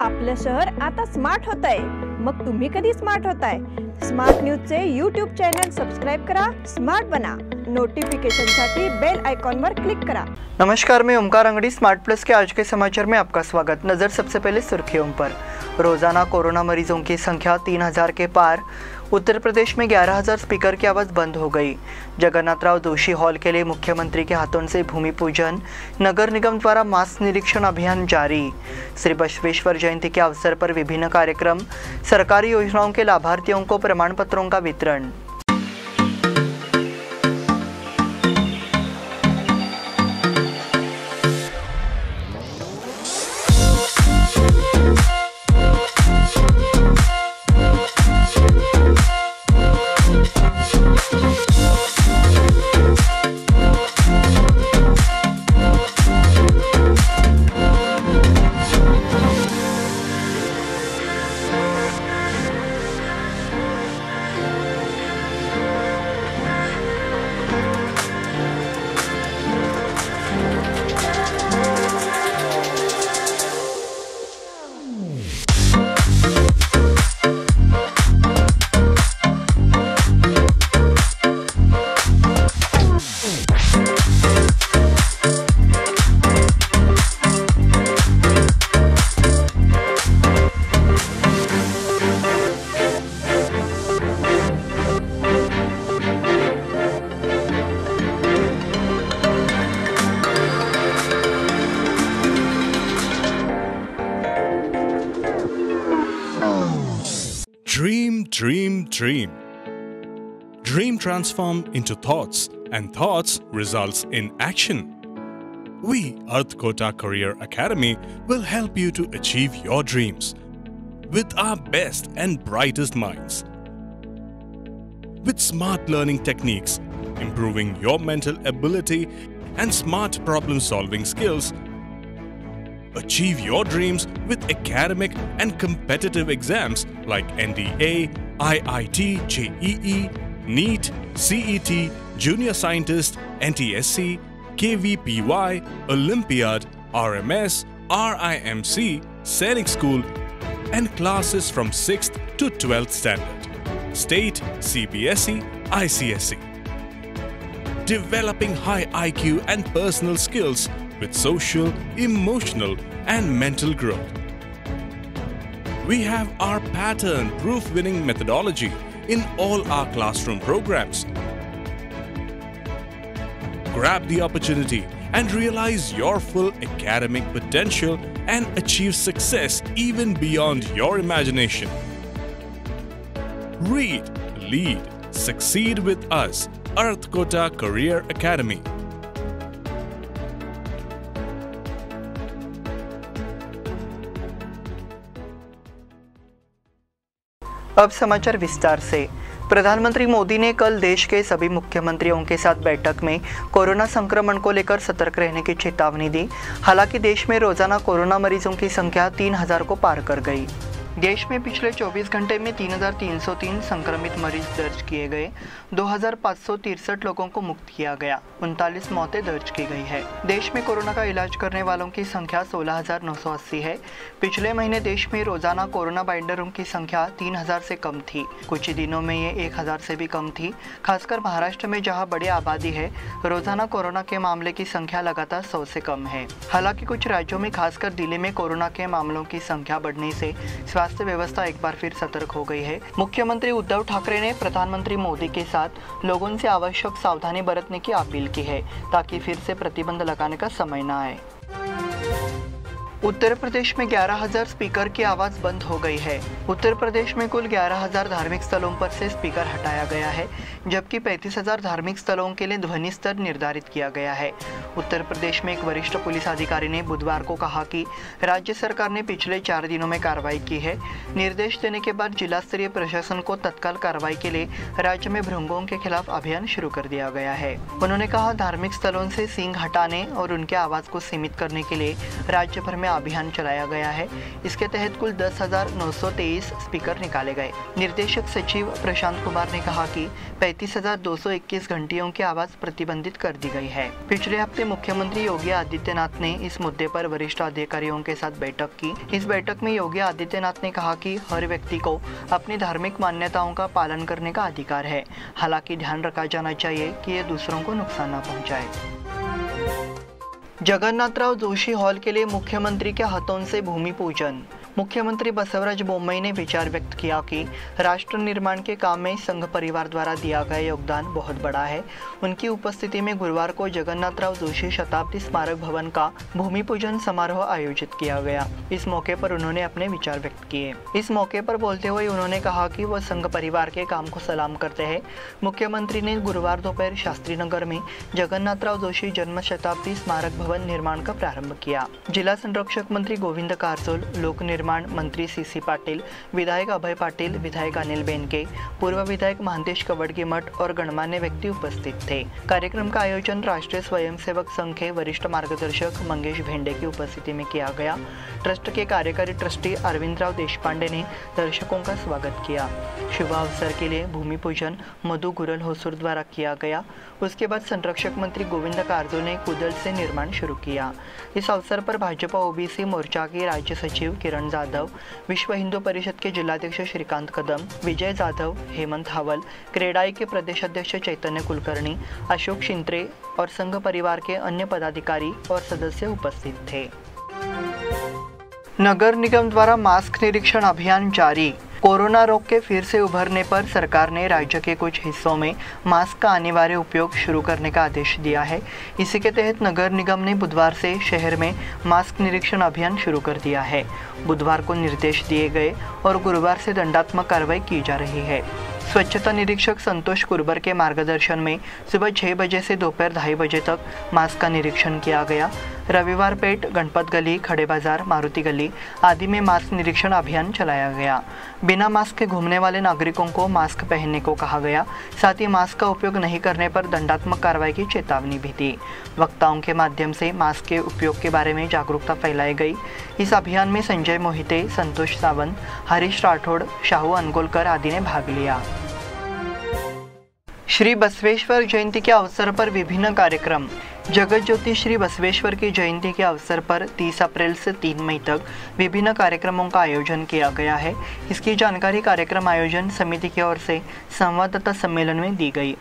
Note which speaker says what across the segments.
Speaker 1: आपलं शहर आता स्मार्ट होत आहे। मग तुम्ही कधी स्मार्ट होताय? स्मार्ट न्यूजचे यूट्यूब चॅनल सबस्क्राइब करा, स्मार्ट बना। नोटिफिकेशनसाठी बेल आइकॉन पर क्लिक करा।
Speaker 2: नमस्कार, मैं ओमकार अंगड़ी स्मार्ट प्लस के आज के समाचार में आपका स्वागत। नजर सबसे पहले सुर्खियों पर। रोजाना कोरोना मरीजों की संख्या 3000 के पार। उत्तर प्रदेश में 11000 स्पीकर की आवाज़ बंद हो गई। जगन्नाथराव जोशी हॉल के लिए मुख्यमंत्री के हाथों से भूमि पूजन। नगर निगम द्वारा मास्क निरीक्षण अभियान जारी। श्री बसवेश्वर जयंती के अवसर पर विभिन्न कार्यक्रम। सरकारी योजनाओं के लाभार्थियों को प्रमाण पत्रों का वितरण।
Speaker 3: Dream. Dream transform into thoughts, and thoughts results in action. We, Earth Kota Career Academy, will help you to achieve your dreams with our best and brightest minds. With smart learning techniques, improving your mental ability and smart problem-solving skills, achieve your dreams with academic and competitive exams like NDA, IIT, JEE, NEET, CET, Junior Scientist, NTSC, KVPY, Olympiad, RMS, RIMC, Sainik School, and classes from 6th to 12th standard, State, CBSE, ICSE. Developing high IQ and personal skills with social, emotional, and mental growth. We have our pattern-proof winning methodology in all our classroom programs. Grab the opportunity and realize your full academic potential and achieve success even beyond your imagination. Read, lead, succeed with us, Earth Kota Career Academy.
Speaker 2: अब समाचार विस्तार से। प्रधानमंत्री मोदी ने कल देश के सभी मुख्यमंत्रियों के साथ बैठक में कोरोना संक्रमण को लेकर सतर्क रहने की चेतावनी दी। हालांकि देश में रोजाना कोरोना मरीजों की संख्या 3000 को पार कर गई। देश में पिछले 24 घंटे में 3303 संक्रमित मरीज दर्ज किए गए। 2563 लोगों को मुक्त किया गया। 39 मौतें दर्ज की गई है। देश में कोरोना का इलाज करने वालों की संख्या 16980 है। पिछले महीने देश में रोजाना कोरोना बाइंडरों की संख्या 3000 से कम थी। कुछ ही दिनों में ये 1000 से भी कम थी। खासकर महाराष्ट्र में जहां बड़ी आबादी है, रोजाना कोरोना के मामले की संख्या लगातार 100 से कम है। हालांकि कुछ राज्यों में खासकर दिल्ली में कोरोना के मामलों की संख्या बढ़ने से स्वास्थ्य व्यवस्था एक बार फिर सतर्क हो गई है। मुख्यमंत्री उद्धव ठाकरे ने प्रधानमंत्री मोदी के साथ लोगों से आवश्यक सावधानी बरतने की अपील की है ताकि फिर से प्रतिबंध लगाने का समय न आए। उत्तर प्रदेश में 11000 स्पीकर की आवाज़ बंद हो गई है। उत्तर प्रदेश में कुल 11000 धार्मिक स्थलों पर से स्पीकर हटाया गया है, जबकि 35000 धार्मिक स्थलों के लिए ध्वनि स्तर निर्धारित किया गया है। उत्तर प्रदेश में एक वरिष्ठ पुलिस अधिकारी ने बुधवार को कहा कि राज्य सरकार ने पिछले 4 दिनों में कार्रवाई की है। निर्देश देने के बाद जिला स्तरीय प्रशासन को तत्काल कार्रवाई के लिए राज्य में भृंगों के खिलाफ अभियान शुरू कर दिया गया है। उन्होंने कहा, धार्मिक स्थलों से सींग हटाने और उनके आवाज़ को सीमित करने के लिए राज्य भर में अभियान चलाया गया है। इसके तहत कुल 10,923 स्पीकर निकाले गए। निर्देशक सचिव प्रशांत कुमार ने कहा कि 35,221 घंटियों की आवाज प्रतिबंधित कर दी गई है। पिछले हफ्ते मुख्यमंत्री योगी आदित्यनाथ ने इस मुद्दे पर वरिष्ठ अधिकारियों के साथ बैठक की। इस बैठक में योगी आदित्यनाथ ने कहा कि हर व्यक्ति को अपनी धार्मिक मान्यताओं का पालन करने का अधिकार है। हालांकि ध्यान रखा जाना चाहिए कि ये दूसरों को नुकसान न पहुंचाए। जगन्नाथराव जोशी हॉल के लिए मुख्यमंत्री के हाथों से भूमि पूजन। मुख्यमंत्री बसवराज बोम्मई ने विचार व्यक्त किया कि राष्ट्र निर्माण के काम में संघ परिवार द्वारा दिया गया योगदान बहुत बड़ा है। उनकी उपस्थिति में गुरुवार को जगन्नाथराव जोशी शताब्दी स्मारक भवन का भूमि पूजन समारोह आयोजित किया गया। इस मौके पर उन्होंने अपने विचार व्यक्त किए। इस मौके पर बोलते हुए उन्होंने कहा कि वह संघ परिवार के काम को सलाम करते हैं। मुख्यमंत्री ने गुरुवार दोपहर शास्त्री नगर में जगन्नाथराव जोशी जन्म शताब्दी स्मारक भवन निर्माण का प्रारंभ किया। जिला संरक्षक मंत्री गोविंद कारजोल, लोक निर्माण मंत्री सीसी पाटिल, विधायक अभय पाटिल, विधायक अनिल बेनके, पूर्व विधायक महांतेश कवडकीमठ और गणमान्य व्यक्ति उपस्थित थे। कार्यक्रम का आयोजन राष्ट्रीय स्वयंसेवक संघ के वरिष्ठ मार्गदर्शक मंगेश भेंडे की उपस्थिति में किया गया। ट्रस्ट के कार्यकारी ट्रस्टी अरविंदराव देशपांडे ने दर्शकों का स्वागत किया। शुभ अवसर के लिए भूमि पूजन मधु गुरल होसूर द्वारा किया गया। उसके बाद संरक्षक मंत्री गोविंद कारजोल ने कुदल से निर्माण शुरू किया। इस अवसर पर भाजपा ओबीसी मोर्चा के राज्य सचिव किरण जाधव, विश्व हिंदू परिषद के जिलाध्यक्ष श्रीकांत कदम, विजय जाधव, हेमंत हावल, क्रेडाई के प्रदेश अध्यक्ष चैतन्य कुलकर्णी, अशोक शिंत्रे और संघ परिवार के अन्य पदाधिकारी और सदस्य उपस्थित थे। नगर निगम द्वारा मास्क निरीक्षण अभियान जारी। कोरोना रोग के फिर से उभरने पर सरकार ने राज्य के कुछ हिस्सों में मास्क का अनिवार्य उपयोग शुरू करने का आदेश दिया है। इसी के तहत नगर निगम ने बुधवार से शहर में मास्क निरीक्षण अभियान शुरू कर दिया है। बुधवार को निर्देश दिए गए और गुरुवार से दंडात्मक कार्रवाई की जा रही है। स्वच्छता निरीक्षक संतोष कुरबर के मार्गदर्शन में सुबह 6 बजे से दोपहर 2:30 बजे तक मास्क का निरीक्षण किया गया। रविवार पेट, गणपत गली, खड़े बाजार, मारुति गली आदि में मास्क निरीक्षण अभियान चलाया गया। बिना मास्क के घूमने वाले नागरिकों को मास्क पहनने को कहा गया। साथ ही मास्क का उपयोग नहीं करने पर दंडात्मक कार्रवाई की चेतावनी भी दी। वक्ताओं के माध्यम से मास्क के उपयोग के बारे में जागरूकता फैलाई गई। इस अभियान में संजय मोहिते, संतोष सावंत, हरीश राठौड़, शाहू अनगोलकर आदि ने भाग लिया। श्री बसवेश्वर जयंती के अवसर पर विभिन्न कार्यक्रम। जगत ज्योति श्री बसवेश्वर की जयंती के अवसर पर 30 अप्रैल से 3 मई तक विभिन्न कार्यक्रमों का आयोजन किया गया है। इसकी जानकारी कार्यक्रम आयोजन समिति की ओर से संवाददाता सम्मेलन में दी गई।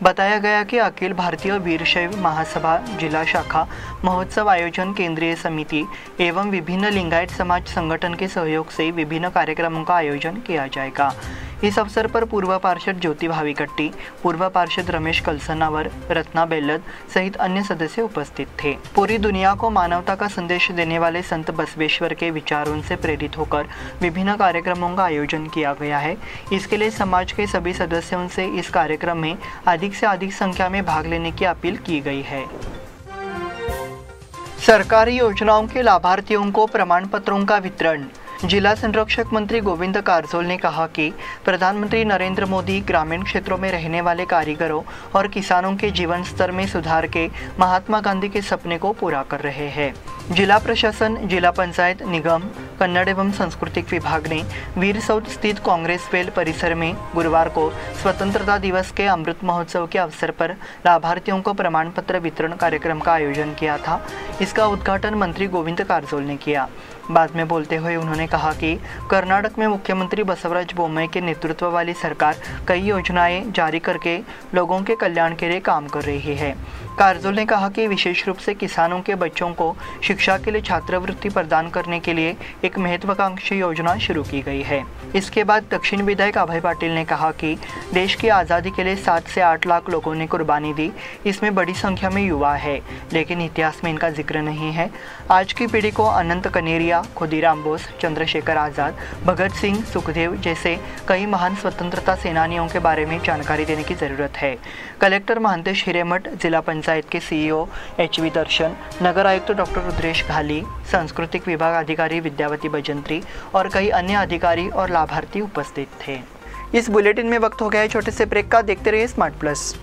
Speaker 2: बताया गया कि अखिल भारतीय वीरशैव महासभा जिला शाखा महोत्सव आयोजन केंद्रीय समिति एवं विभिन्न लिंगायत समाज संगठन के सहयोग से विभिन्न कार्यक्रमों का आयोजन किया जाएगा। इस अवसर पर पूर्व पार्षद ज्योति भाविकट्टी, पूर्व पार्षद रमेश कलसनावर, रत्ना बेल्लद सहित अन्य सदस्य उपस्थित थे। पूरी दुनिया को मानवता का संदेश देने वाले संत बसवेश्वर के विचारों से प्रेरित होकर विभिन्न कार्यक्रमों का आयोजन किया गया है। इसके लिए समाज के सभी सदस्यों से इस कार्यक्रम में अधिक से अधिक संख्या में भाग लेने की अपील की गई है। सरकारी योजनाओं के लाभार्थियों को प्रमाण पत्रों का वितरण। जिला संरक्षक मंत्री गोविंद कारजोल ने कहा कि प्रधानमंत्री नरेंद्र मोदी ग्रामीण क्षेत्रों में रहने वाले कारीगरों और किसानों के जीवन स्तर में सुधार के महात्मा गांधी के सपने को पूरा कर रहे हैं। जिला प्रशासन, जिला पंचायत निगम, कन्नड़ एवं सांस्कृतिक विभाग ने वीर सौध स्थित कांग्रेस वेल परिसर में गुरुवार को स्वतंत्रता दिवस के अमृत महोत्सव के अवसर पर लाभार्थियों को प्रमाण पत्र वितरण कार्यक्रम का आयोजन किया था। इसका उद्घाटन मंत्री गोविंद कारजोल ने किया। बाद में बोलते हुए उन्होंने कहा कि कर्नाटक में मुख्यमंत्री बसवराज बोम्मई के नेतृत्व वाली सरकार कई योजनाएं जारी करके लोगों के कल्याण के लिए काम कर रही है। कारजोल ने कहा कि विशेष रूप से किसानों के बच्चों को शिक्षा के लिए छात्रवृत्ति प्रदान करने के लिए एक महत्वाकांक्षी योजना शुरू की गई है। इसके बाद दक्षिण विधायक अभय पाटिल ने कहा कि देश की आज़ादी के लिए 7 से 8 लाख लोगों ने कुर्बानी दी। इसमें बड़ी संख्या में युवा है, लेकिन इतिहास में इनका जिक्र नहीं है। आज की पीढ़ी को अनंत कनेरिया, खुदीराम बोस, चंद्रशेखर आज़ाद, भगत सिंह, सुखदेव जैसे कई महान स्वतंत्रता सेनानियों के बारे में जानकारी देने की ज़रूरत है। कलेक्टर महांतेश हिरेमठ, जिला पंचायत के सीईओ HV दर्शन, नगर आयुक्त डॉक्टर रुद्रेश घाली, सांस्कृतिक विभाग अधिकारी विद्यावती भजंत्री और कई अन्य अधिकारी और लाभार्थी उपस्थित थे। इस बुलेटिन में वक्त हो गया है छोटे से ब्रेक का। देखते रहिए स्मार्ट प्लस।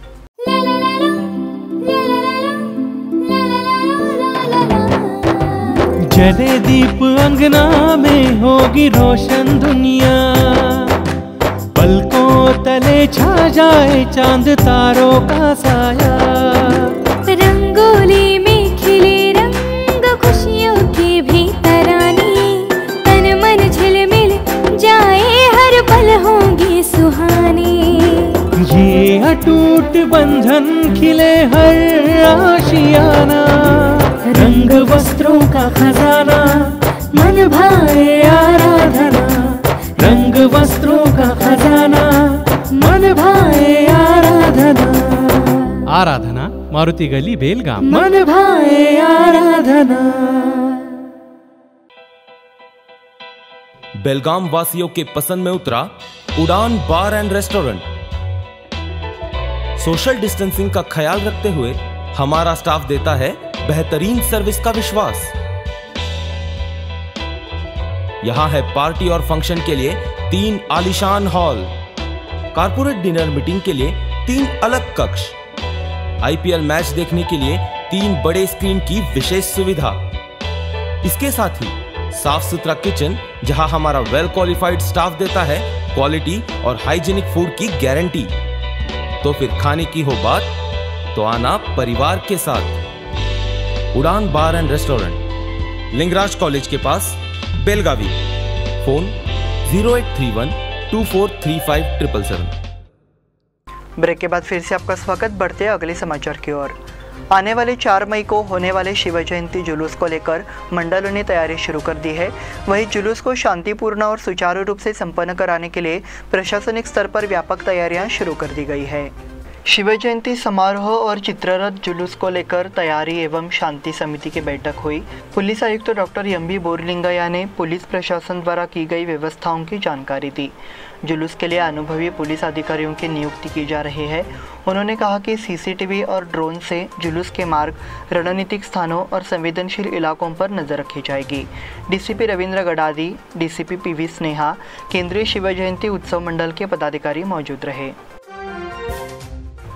Speaker 4: जले दीप अंगना में होगी रोशन दुनिया, पलकों तले छा जाए चांद तारों का साया।
Speaker 5: रंगोली में खिले रंग खुशियों के भी तराने, तन मन झिलमिल जाए हर पल होंगे सुहाने।
Speaker 4: ये अटूट बंधन खिले हर आशियाना, रंग वस्त्रों का खजाना मन भाए आराधना। रंग वस्त्रों का खजाना मन भाए आराधना। आराधना मारुति गली बेलगाम। मन भाए आराधना।
Speaker 6: बेलगाम वासियों के पसंद में उतरा उड़ान बार एंड रेस्टोरेंट। सोशल डिस्टेंसिंग का ख्याल रखते हुए हमारा स्टाफ देता है बेहतरीन सर्विस का विश्वास। यहां है पार्टी और फंक्शन के लिए 3 आलीशान हॉल, कारपोरेट डिनर मीटिंग के लिए 3 अलग कक्ष, आईपीएल मैच देखने के लिए 3 बड़े स्क्रीन की विशेष सुविधा। इसके साथ ही साफ सुथरा किचन जहां हमारा वेल क्वालिफाइड स्टाफ देता है क्वालिटी और हाइजीनिक फूड की गारंटी। तो फिर खाने की हो बात तो आना परिवार के साथ। उड़ान बार एंड रेस्टोरेंट, लिंगराज कॉलेज के पास, बेलगावी। फोन 0831 2435
Speaker 2: ब्रेक के बाद फिर से आपका स्वागत। बढ़ते हैं अगले समाचार की ओर। आने वाले 4 मई को होने वाले शिव जयंती जुलूस को लेकर मंडलों ने तैयारी शुरू कर दी है। वहीं जुलूस को शांतिपूर्ण और सुचारू रूप से संपन्न कराने के लिए प्रशासनिक स्तर पर व्यापक तैयारियां शुरू कर दी गई है। शिव जयंती समारोह और चित्ररथ जुलूस को लेकर तैयारी एवं शांति समिति की बैठक हुई। पुलिस आयुक्त डॉक्टर एम.बी. बोरलिंगया ने पुलिस प्रशासन द्वारा की गई व्यवस्थाओं की जानकारी दी। जुलूस के लिए अनुभवी पुलिस अधिकारियों की नियुक्ति की जा रही है। उन्होंने कहा कि सीसीटीवी और ड्रोन से जुलूस के मार्ग, रणनीतिक स्थानों और संवेदनशील इलाकों पर नजर रखी जाएगी। DCP Ravindra Gadadi, DCP PV Sneha, केंद्रीय शिव जयंती उत्सव मंडल के पदाधिकारी मौजूद रहे।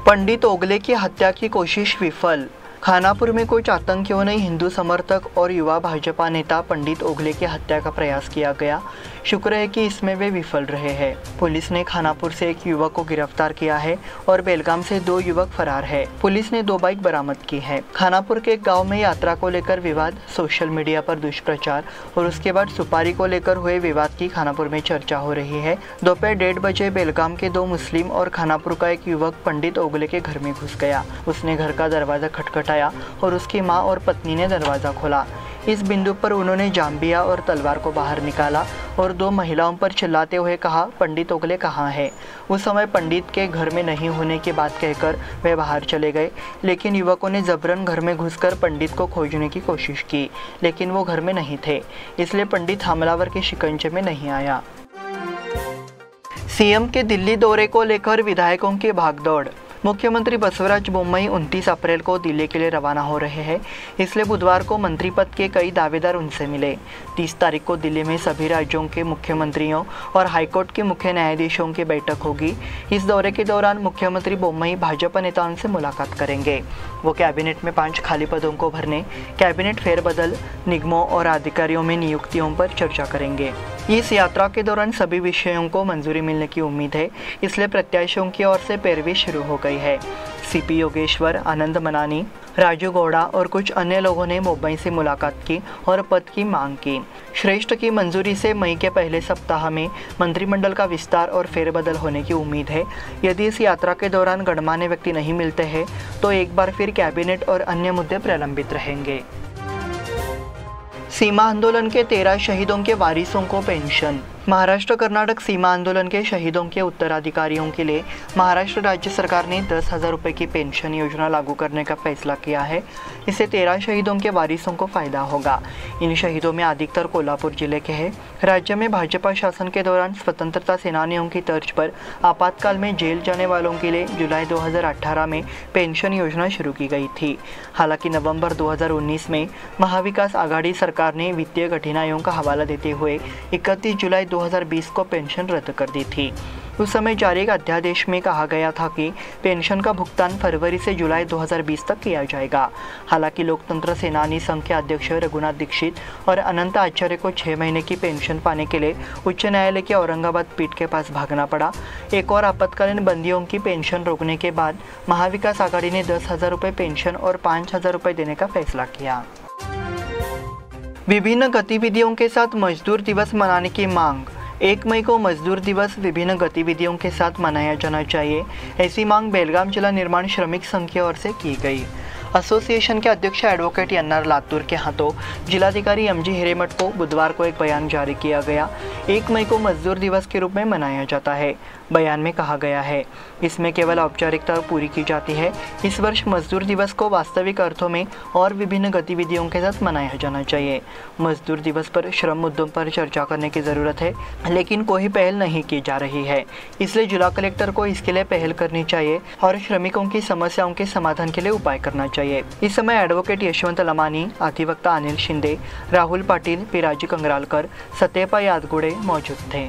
Speaker 2: पंडित ओगले की हत्या की कोशिश विफल। खानापुर में कुछ आतंकियों ने हिंदू समर्थक और युवा भाजपा नेता पंडित ओगले की हत्या का प्रयास किया गया। शुक्र है कि इसमें वे विफल रहे हैं। पुलिस ने खानापुर से एक युवक को गिरफ्तार किया है और बेलगाम से 2 युवक फरार है। पुलिस ने 2 बाइक बरामद की है। खानापुर के एक गांव में यात्रा को लेकर विवाद, सोशल मीडिया पर दुष्प्रचार और उसके बाद सुपारी को लेकर हुए विवाद की खानापुर में चर्चा हो रही है। दोपहर 1:30 बजे बेलगाम के 2 मुस्लिम और खानापुर का एक युवक पंडित ओगले के घर में घुस गया। उसने घर का दरवाजा खटखटाया और उसकी मां और पत्नी ने दरवाजा खोला। इस बिंदु पर उन्होंने जाम्बिया और तलवार को बाहर निकाला और 2 महिलाओं पर चिल्लाते हुए कहा, पंडित ओगले कहाँ है। उस समय पंडित के घर में नहीं होने की बात कहकर वे बाहर चले गए, लेकिन युवकों ने जबरन घर में घुसकर पंडित को खोजने की कोशिश की, लेकिन वो घर में नहीं थे, इसलिए पंडित हमलावर के शिकंजे में नहीं आया। सीएम के दिल्ली दौरे को लेकर विधायकों की भागदौड़। मुख्यमंत्री बसवराज बोम्मई 29 अप्रैल को दिल्ली के लिए रवाना हो रहे हैं, इसलिए बुधवार को मंत्री पद के कई दावेदार उनसे मिले। 30 तारीख को दिल्ली में सभी राज्यों के मुख्यमंत्रियों और हाईकोर्ट के मुख्य न्यायाधीशों की बैठक होगी। इस दौरे के दौरान मुख्यमंत्री बोम्मई भाजपा नेताओं से मुलाकात करेंगे। वो कैबिनेट में 5 खाली पदों को भरने, कैबिनेट फेरबदल, निगमों और अधिकारियों में नियुक्तियों पर चर्चा करेंगे। इस यात्रा के दौरान सभी विषयों को मंजूरी मिलने की उम्मीद है, इसलिए प्रत्याशियों की ओर से पैरवी शुरू हो गई है। सीपी योगेश्वर, आनंद मनानी, राजू गौड़ा और कुछ अन्य लोगों ने मुंबई से मुलाकात की और पद की मांग की। श्रेष्ठ की मंजूरी से मई के पहले सप्ताह में मंत्रिमंडल का विस्तार और फेरबदल होने की उम्मीद है। यदि इस यात्रा के दौरान गणमान्य व्यक्ति नहीं मिलते हैं तो एक बार फिर कैबिनेट और अन्य मुद्दे प्रलंबित रहेंगे। सीमा आंदोलन के 13 शहीदों के वारिसों को पेंशन। महाराष्ट्र कर्नाटक सीमा आंदोलन के शहीदों के उत्तराधिकारियों के लिए महाराष्ट्र राज्य सरकार ने 10,000 रुपये की पेंशन योजना लागू करने का फैसला किया है। इससे 13 शहीदों के वारिसों को फायदा होगा। इन शहीदों में अधिकतर कोल्हापुर जिले के हैं। राज्य में भाजपा शासन के दौरान स्वतंत्रता सेनानियों की तर्ज पर आपातकाल में जेल जाने वालों के लिए जुलाई 2018 में पेंशन योजना शुरू की गई थी। हालांकि नवंबर 2019 में महाविकास आघाड़ी सरकार ने वित्तीय कठिनाइयों का हवाला देते हुए 31 जुलाई 2020 को पेंशन रद्द कर दी थी। उस समय जारी एक अध्यादेश में कहा गया था कि पेंशन का भुगतान फरवरी से जुलाई 2020 तक किया जाएगा। हालांकि लोकतंत्र सेनानी संघ के अध्यक्ष रघुनाथ दीक्षित और अनंत आचार्य को 6 महीने की पेंशन पाने के लिए उच्च न्यायालय के औरंगाबाद पीठ के पास भागना पड़ा। एक और आपातकालीन बंदियों की पेंशन रोकने के बाद महाविकास आघाड़ी ने 10,000 रुपये पेंशन और 5,000 रुपये देने का फैसला किया। विभिन्न गतिविधियों के साथ मजदूर दिवस मनाने की मांग। 1 मई को मजदूर दिवस विभिन्न गतिविधियों के साथ मनाया जाना चाहिए, ऐसी मांग बेलगाम जिला निर्माण श्रमिक संघ की ओर से की गई। एसोसिएशन के अध्यक्ष एडवोकेट एनआर लातूर के हाथों जिलाधिकारी एमजी हिरेमठ को बुधवार को एक बयान जारी किया गया। 1 मई को मजदूर दिवस के रूप में मनाया जाता है। बयान में कहा गया है, इसमें केवल औपचारिकता पूरी की जाती है। इस वर्ष मजदूर दिवस को वास्तविक अर्थों में और विभिन्न गतिविधियों के साथ मनाया जाना चाहिए। मजदूर दिवस पर श्रम मुद्दों पर चर्चा करने की ज़रूरत है, लेकिन कोई पहल नहीं की जा रही है। इसलिए जिला कलेक्टर को इसके लिए पहल करनी चाहिए और श्रमिकों की समस्याओं के समाधान के लिए उपाय करना चाहिए। इस समय एडवोकेट यशवंत लमानी, अधिवक्ता अनिल शिंदे, राहुल पाटिल, पिराजी कंगरालकर, सत्यपा यादगुड़े मौजूद थे।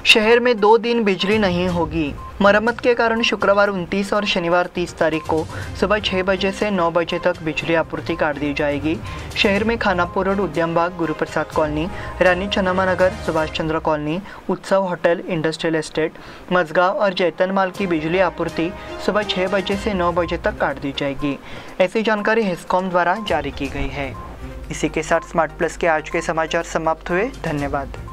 Speaker 2: शहर में 2 दिन बिजली नहीं होगी। मरम्मत के कारण शुक्रवार 29 और शनिवार 30 तारीख को सुबह 6 बजे से 9 बजे तक बिजली आपूर्ति काट दी जाएगी। शहर में खानापुर रोड, उद्यम बाग, गुरुप्रसाद कॉलोनी, रानी चन्नम्मा नगर, सुभाष चंद्र कॉलोनी, उत्सव होटल, इंडस्ट्रियल एस्टेट, मजगांव और जैतनमाल की बिजली आपूर्ति सुबह 6 बजे से 9 बजे तक काट दी जाएगी। ऐसी जानकारी हेस्कॉम द्वारा जारी की गई है। इसी के साथ स्मार्ट प्लस के आज के समाचार समाप्त हुए। धन्यवाद।